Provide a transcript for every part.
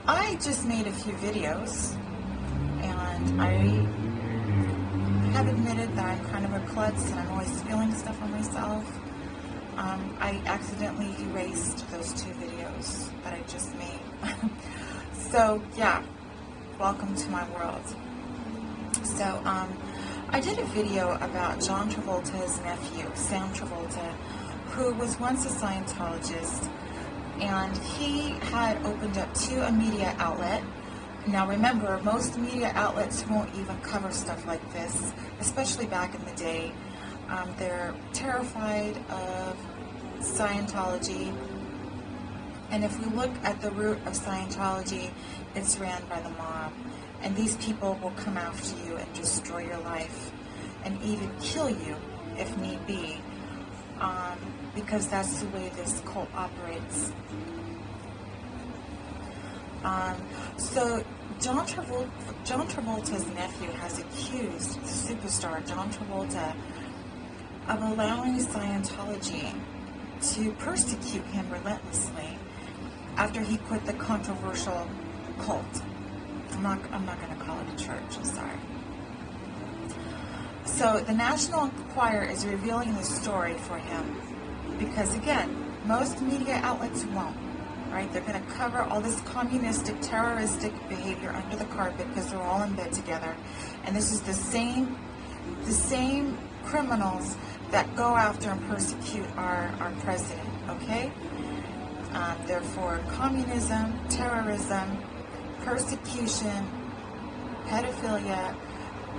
I just made a few videos, and I have admitted that I'm kind of a klutz and I'm always spilling stuff on myself. I accidentally erased those 2 videos that I just made. So yeah, welcome to my world. So I did a video about John Travolta's nephew, Sam Travolta, who was once a Scientologist, and he had opened up to a media outlet. Now remember, most media outlets won't even cover stuff like this, especially back in the day. They're terrified of Scientology, and if we look at the root of Scientology, it's ran by the mob, and these people will come after you and destroy your life and even kill you if need be, because that's the way this cult operates. So John Travolta's nephew has accused the superstar John Travolta of allowing Scientology to persecute him relentlessly after he quit the controversial cult. I'm not going to call it a church, I'm sorry. So the National Enquirer is revealing this story for him because, again, most media outlets won't. Right? They're going to cover all this communistic, terroristic behavior under the carpet because they're all in bed together. And this is the same criminals that go after and persecute our president, okay? Therefore, communism, terrorism, persecution, pedophilia,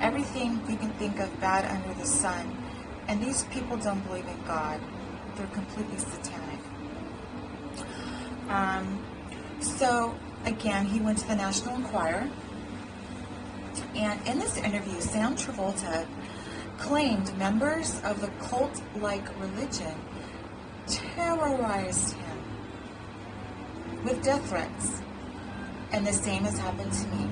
everything you can think of bad under the sun. And these people don't believe in God. They're completely satanic. So again, he went to the National Enquirer, and in this interview, Sam Travolta claimed members of the cult-like religion terrorized him with death threats, and the same has happened to me.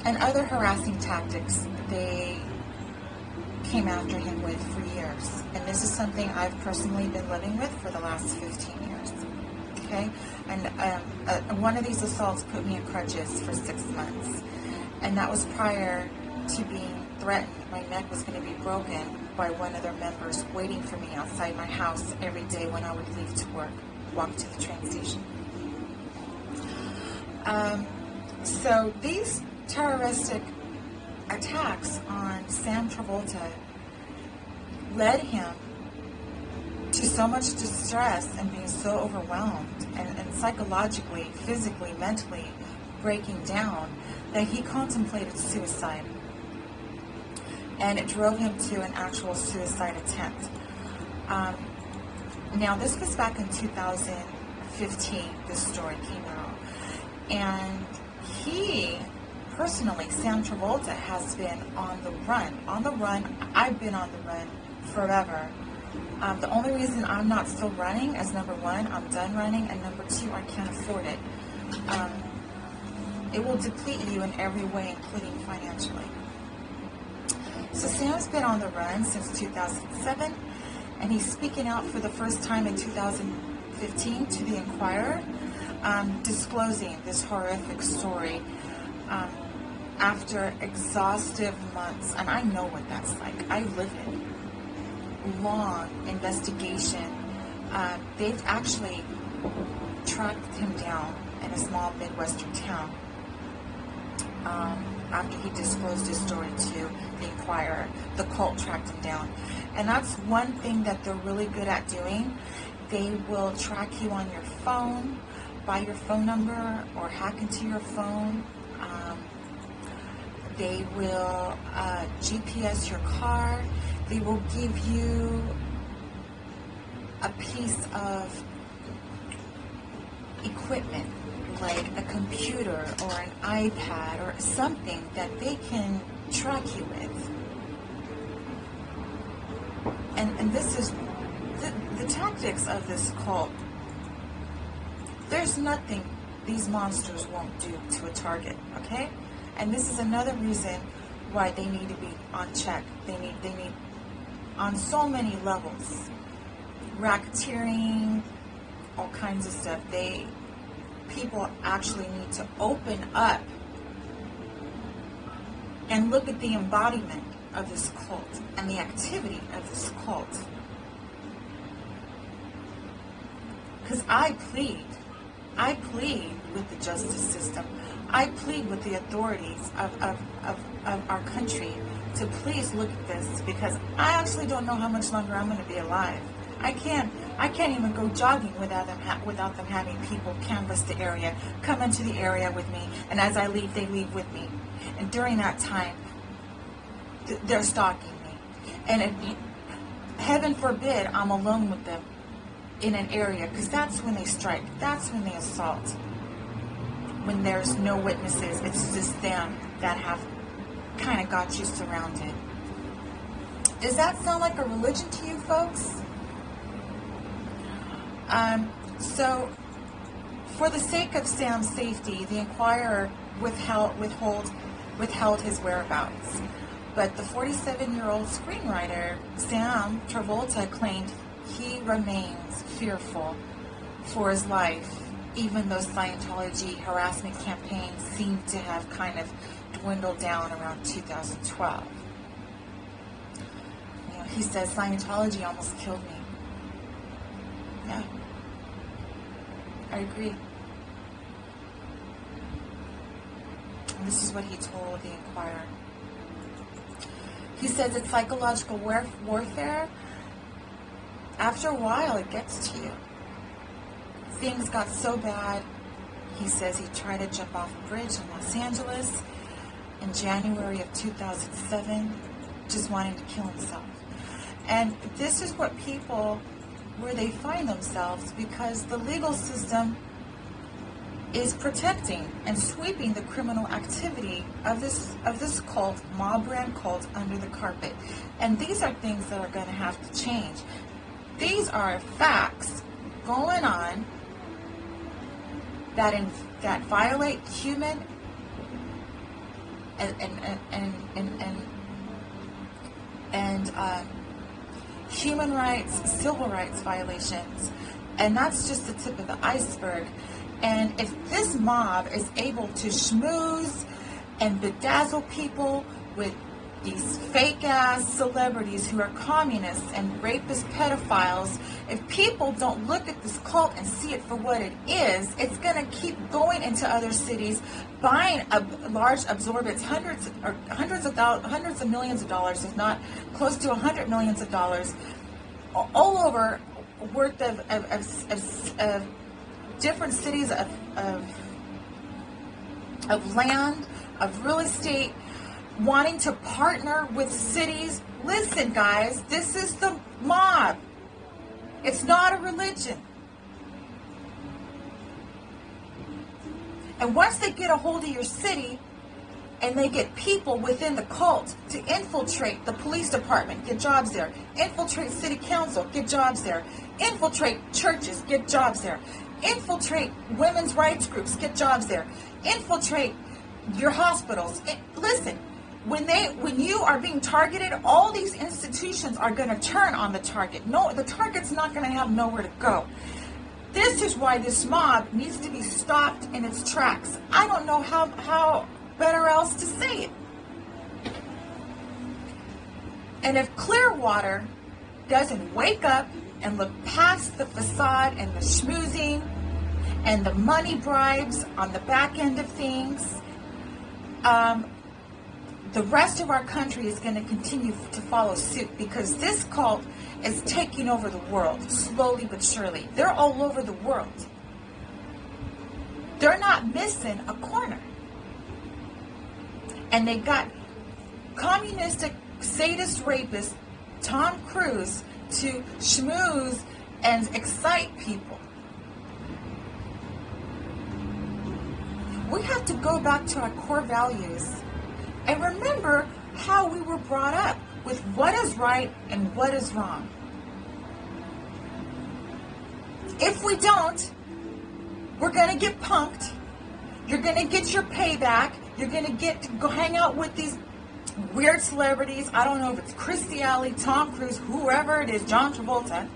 And other harassing tactics they came after him with for years. And this is something I've personally been living with for the last 15 years. Okay? And one of these assaults put me in crutches for 6 months. And that was prior to being threatened. My neck was going to be broken by one of their members waiting for me outside my house every day when I would leave to work, walk to the train station. So these terroristic attacks on Sam Travolta led him to so much distress and being so overwhelmed and psychologically, physically, mentally breaking down that he contemplated suicide. And it drove him to an actual suicide attempt. Now, this was back in 2015, this story came out. And he personally, Sam Travolta has been on the run. On the run. I've been on the run forever. The only reason I'm not still running is, number one, I'm done running, and number two, I can't afford it. It will deplete you in every way, including financially. So Sam's been on the run since 2007, and he's speaking out for the first time in 2015 to the Enquirer, disclosing this horrific story. After exhaustive months, and I know what that's like. I live it. Long investigation. They've actually tracked him down in a small Midwestern town after he disclosed his story to the Enquirer. The cult tracked him down. And that's one thing that they're really good at doing. They will track you on your phone, by your phone number, or hack into your phone. They will GPS your car. They will give you a piece of equipment, like a computer or an iPad or something that they can track you with. And this is the tactics of this cult. There's nothing these monsters won't do to a target, okay? And this is another reason why they need to be on check. They need on so many levels. Racketeering, all kinds of stuff. People actually need to open up and look at the embodiment of this cult and the activity of this cult. Because I plead with the justice system. I plead with the authorities of our country to please look at this, because I actually don't know how much longer I'm going to be alive. I can't even go jogging without them having people canvass the area, come into the area with me, and as I leave, they leave with me. And during that time, they're stalking me. And heaven forbid I'm alone with them in an area, because that's when they strike. That's when they assault. When there's no witnesses, it's just them that have kind of got you surrounded. Does that sound like a religion to you folks? So, for the sake of Sam's safety, the Inquirer withheld his whereabouts. But the 47-year-old screenwriter, Sam Travolta, claimed he remains fearful for his life, even though Scientology harassment campaigns seem to have kind of dwindled down around 2012. You know, he says, Scientology almost killed me. Yeah, I agree. And this is what he told the Inquirer. He says it's psychological warfare. After a while, it gets to you. Things got so bad, he says he tried to jump off a bridge in Los Angeles in January of 2007, just wanting to kill himself. And this is what people, where they find themselves, because the legal system is protecting and sweeping the criminal activity of this cult, mob brand cult, under the carpet. And these are things that are going to have to change. These are facts going on that violate human and human rights, civil rights violations, and that's just the tip of the iceberg. And if this mob is able to schmooze and bedazzle people with these fake-ass celebrities who are communists and rapist pedophiles, if people don't look at this cult and see it for what it is, it's going to keep going into other cities, buying a large absorbents, hundreds of millions of dollars, if not close to $100 million, all over, worth of different cities of land, of real estate, wanting to partner with cities. Listen, guys, this is the mob. It's not a religion. And once they get a hold of your city, and they get people within the cult to infiltrate the police department, get jobs there, infiltrate city council, get jobs there, infiltrate churches, get jobs there, infiltrate women's rights groups, get jobs there, infiltrate your hospitals. Listen, when you are being targeted, all these institutions are going to turn on the target. No, the target's not going to have nowhere to go. This is why this mob needs to be stopped in its tracks. I don't know how better else to say it. And if Clearwater doesn't wake up and look past the facade and the schmoozing and the money bribes on the back end of things, the rest of our country is going to continue to follow suit, because this cult is taking over the world, slowly but surely. They're all over the world. They're not missing a corner. And they got communistic, sadist rapist Tom Cruise to schmooze and excite people. We have to go back to our core values and remember how we were brought up with what is right and what is wrong. If we don't, we're going to get punked. You're going to get your payback. You're going to get to go hang out with these weird celebrities. I don't know if it's Christy Alley, Tom Cruise, whoever it is, John Travolta.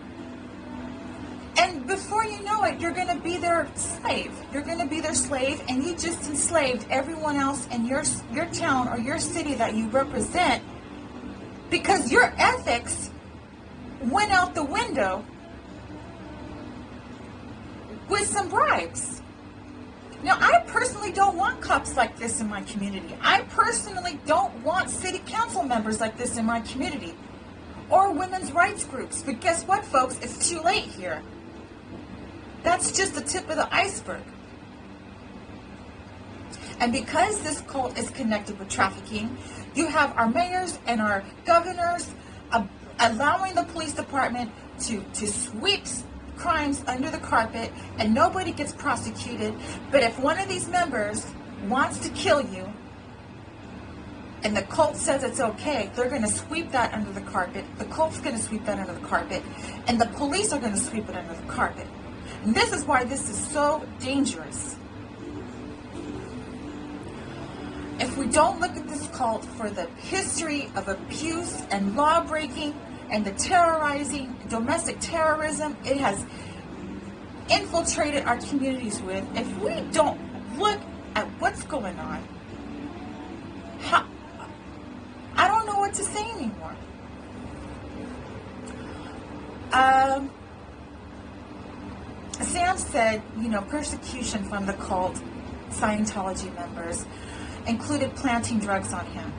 And before you know it, you're going to be their slave. You're going to be their slave, and you just enslaved everyone else in your town or your city that you represent, because your ethics went out the window with some bribes. Now, I personally don't want cops like this in my community. I personally don't want city council members like this in my community, or women's rights groups. But guess what, folks? It's too late here. That's just the tip of the iceberg. And because this cult is connected with trafficking, you have our mayors and our governors allowing the police department to sweep crimes under the carpet, and nobody gets prosecuted. But if one of these members wants to kill you and the cult says it's okay, they're going to sweep that under the carpet. The cult's going to sweep that under the carpet, and the police are going to sweep it under the carpet. And this is why this is so dangerous. If we don't look at this cult for the history of abuse and law breaking and the terrorizing, domestic terrorism it has infiltrated our communities with, if we don't look at what's going on, I don't know what to say anymore. Sam said, persecution from the cult Scientology members included planting drugs on him.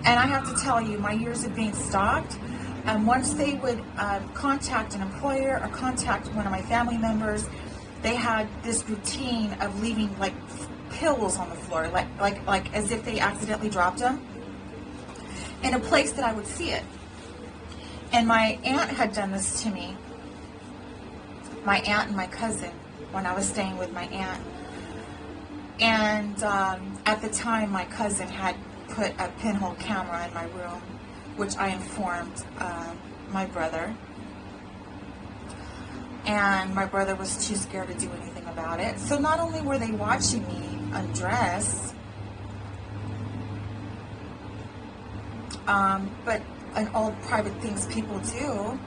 And I have to tell you, my years of being stalked, once they would contact an employer or contact one of my family members, they had this routine of leaving like pills on the floor, like as if they accidentally dropped them, in a place that I would see it. And my aunt had done this to me. My aunt and my cousin, when I was staying with my aunt. And at the time, my cousin had put a pinhole camera in my room, which I informed my brother. And my brother was too scared to do anything about it. So not only were they watching me undress, but and all private things people do,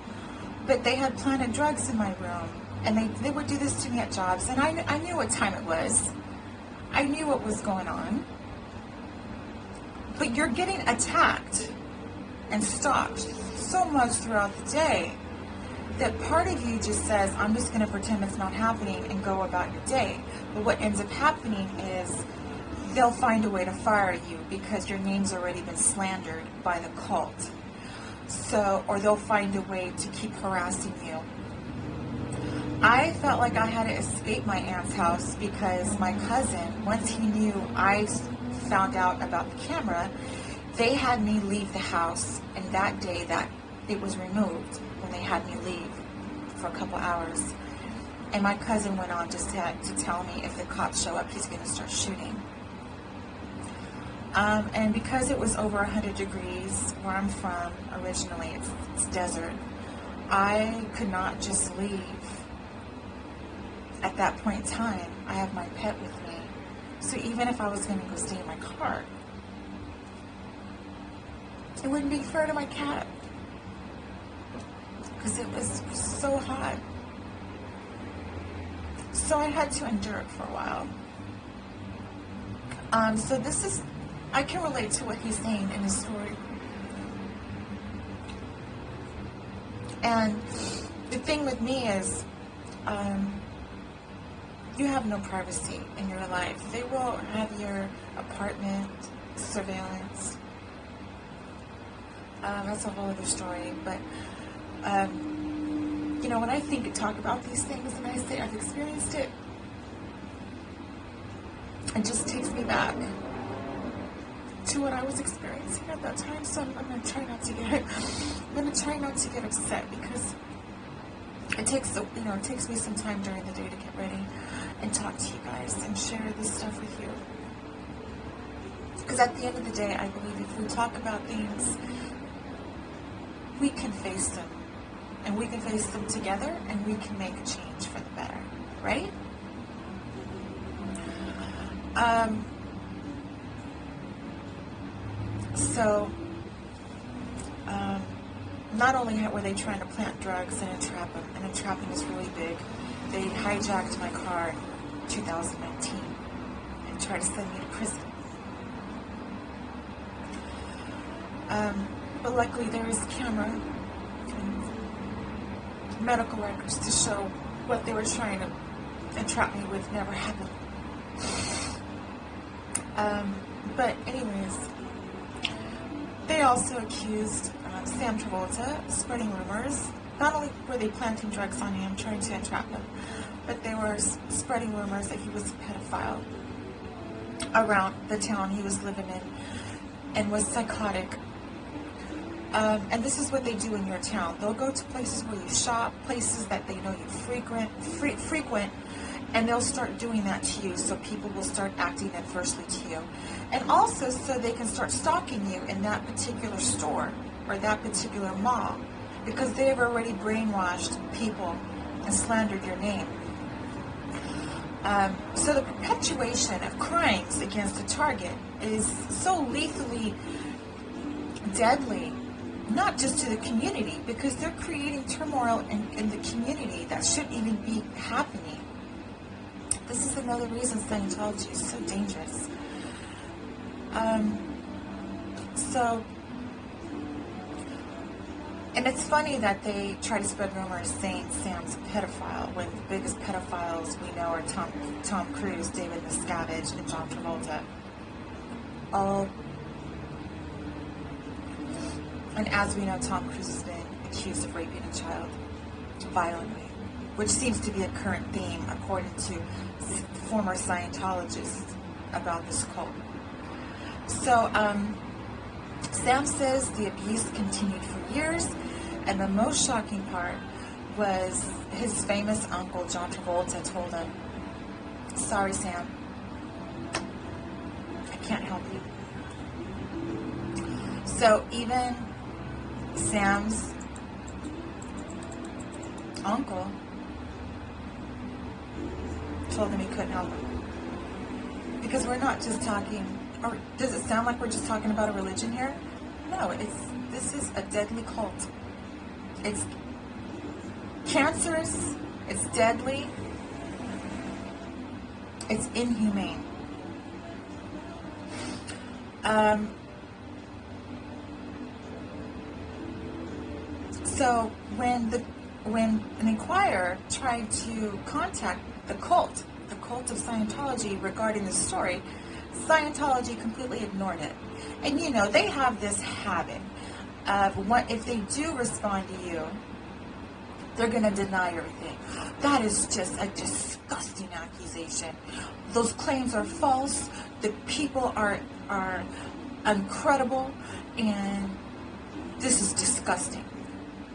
but they had planted drugs in my room. And they would do this to me at jobs. And I knew what time it was. I knew what was going on. But you're getting attacked and stalked so much throughout the day that part of you just says, I'm just going to pretend it's not happening and go about your day. But what ends up happening is they'll find a way to fire you because your name's already been slandered by the cult. Or they'll find a way to keep harassing you. I felt like I had to escape my aunt's house because my cousin, once he knew I found out about the camera, they had me leave the house. And that day that it was removed when they had me leave for a couple hours. And my cousin went on just to tell me if the cops show up, he's going to start shooting. And because it was over 100 degrees where I'm from originally, it's desert, I could not just leave. At that point in time, I have my pet with me. So even if I was going to go stay in my car, it wouldn't be fair to my cat because it was so hot. So I had to endure it for a while. So this is, I can relate to what he's saying in his story. And the thing with me is, you have no privacy in your life. They will have your apartment surveillance. That's a whole other story. But, when I think and talk about these things and I say I've experienced it, it just takes me back to what I was experiencing at that time. So I'm going to try not to get upset because it takes me some time during the day to get ready and talk to you guys and share this stuff with you. Because at the end of the day, I believe if we talk about things, we can face them. And we can face them together, and we can make a change for the better. Right? not only were they trying to plant drugs and entrap him, and entrapping is really big, they hijacked my car in 2019 and tried to send me to prison. But luckily there is camera and medical records to show what they were trying to entrap me with never happened. But anyways, they also accused Sam Travolta of spreading rumors. Not only were they planting drugs on him, trying to entrap him, but they were spreading rumors that he was a pedophile around the town he was living in and was psychotic. And this is what they do in your town. They'll go to places where you shop, places that they know you frequent, and they'll start doing that to you, so people will start acting adversely to you. And also so they can start stalking you in that particular store or that particular mall, because they've already brainwashed people and slandered your name. So the perpetuation of crimes against a target is so lethally deadly, not just to the community, because they're creating turmoil in the community that shouldn't even be happening. This is another reason Scientology is so dangerous. And it's funny that they try to spread rumors saying Sam's a pedophile, when the biggest pedophiles we know are Tom Cruise, David Miscavige, and John Travolta. And as we know, Tom Cruise has been accused of raping a child violently, which seems to be a current theme according to former Scientologists about this cult. So Sam says the abuse continued for years, and the most shocking part was his famous uncle, John Travolta, told him, "Sorry, Sam, I can't help you." So even Sam's uncle told him he couldn't help him. Because we're not just talking, or does it sound like we're just talking about a religion here? No, this is a deadly cult. It's cancerous, it's deadly, it's inhumane. So when an Inquirer tried to contact the cult of Scientology regarding this story, Scientology completely ignored it. And you know, they have this habit of if they do respond to you, they're going to deny everything. That is just a disgusting accusation. Those claims are false. The people are incredible, and this is disgusting.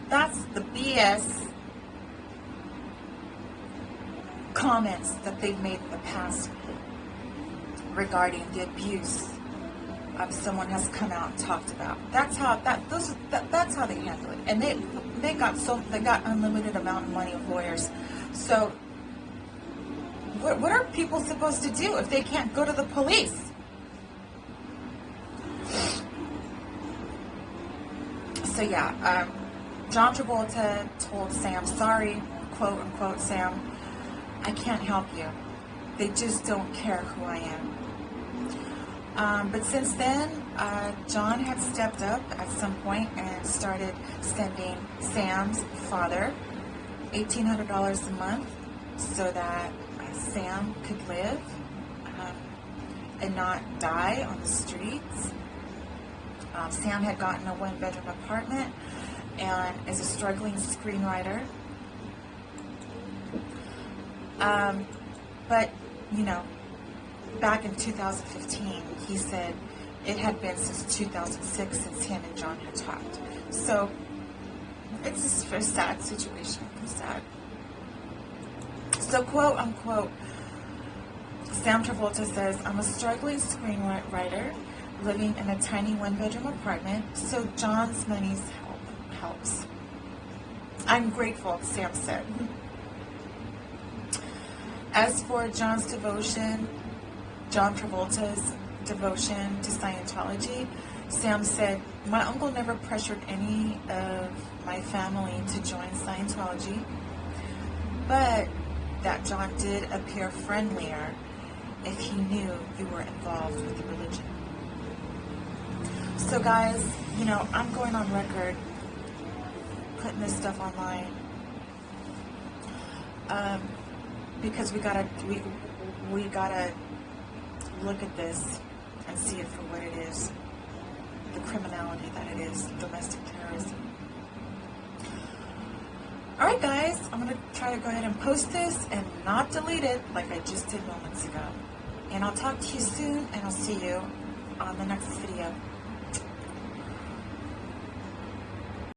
That's the BS comments that they've made in the past regarding the abuse of someone has come out and talked about. That's how that's how they handle it. And they got unlimited amount of money of lawyers. So what are people supposed to do if they can't go to the police? So yeah, John Travolta told Sam, "Sorry, quote unquote, Sam, I can't help you. They just don't care who I am." But since then, John had stepped up at some point and started sending Sam's father $1,800 a month so that Sam could live and not die on the streets. Sam had gotten a one-bedroom apartment and is a struggling screenwriter. But, you know, back in 2015, he said it had been since 2006 since him and John had talked. So it's just a sad situation. It's sad. So, quote unquote, Sam Travolta says, "I'm a struggling screenwriter living in a tiny one-bedroom apartment, so John's money helps. I'm grateful," Sam said. As for John Travolta's devotion to Scientology, Sam said My uncle never pressured any of my family to join Scientology, but that John did appear friendlier if he knew you were involved with the religion. So guys, you know, I'm going on record putting this stuff online because we gotta look at this and see it for what it is, the criminality that it is, domestic terrorism. Alright guys, I'm going to try to go ahead and post this and not delete it like I just did moments ago. And I'll talk to you soon, and I'll see you on the next video.